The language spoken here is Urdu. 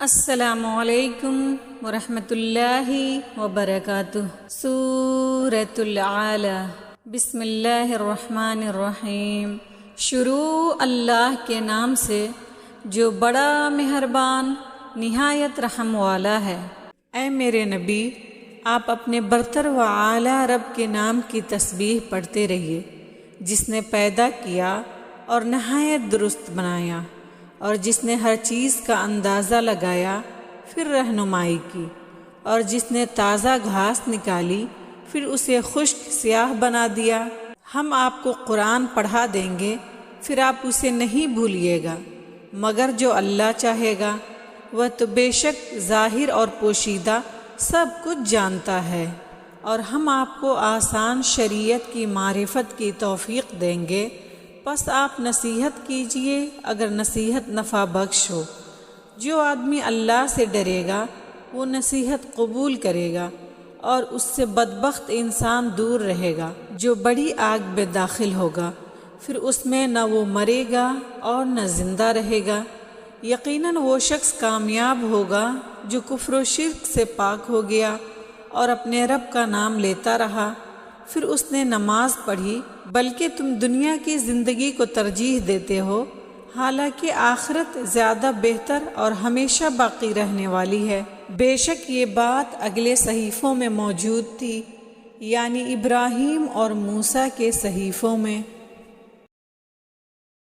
السلام علیکم ورحمۃ اللہ وبرکاتہ۔ سورۃ العلی۔ بسم اللہ الرحمن الرحیم۔ شروع اللہ کے نام سے جو بڑا مہربان نہایت رحم والا ہے۔ اے میرے نبی، آپ اپنے برتر و اعلیٰ رب کے نام کی تسبیح پڑھتے رہیے، جس نے پیدا کیا اور نہایت درست بنایا، اور جس نے ہر چیز کا اندازہ لگایا پھر رہنمائی کی، اور جس نے تازہ گھاس نکالی پھر اسے خشک سیاہ بنا دیا۔ ہم آپ کو قرآن پڑھا دیں گے، پھر آپ اسے نہیں بھولیے گا مگر جو اللہ چاہے گا۔ وہ تو بے شک ظاہر اور پوشیدہ سب کچھ جانتا ہے، اور ہم آپ کو آسان شریعت کی معرفت کی توفیق دیں گے، پس آپ نصیحت کیجئے اگر نصیحت نفع بخش ہو۔ جو آدمی اللہ سے ڈرے گا وہ نصیحت قبول کرے گا، اور اس سے بدبخت انسان دور رہے گا جو بڑی آگ میں داخل ہوگا، پھر اس میں نہ وہ مرے گا اور نہ زندہ رہے گا۔ یقیناً وہ شخص کامیاب ہوگا جو کفر و شرک سے پاک ہو گیا اور اپنے رب کا نام لیتا رہا، پھر اس نے نماز پڑھی۔ بلکہ تم دنیا کی زندگی کو ترجیح دیتے ہو، حالانکہ آخرت زیادہ بہتر اور ہمیشہ باقی رہنے والی ہے۔ بے شک یہ بات اگلے صحیفوں میں موجود تھی، یعنی ابراہیم اور موسیٰ کے صحیفوں میں۔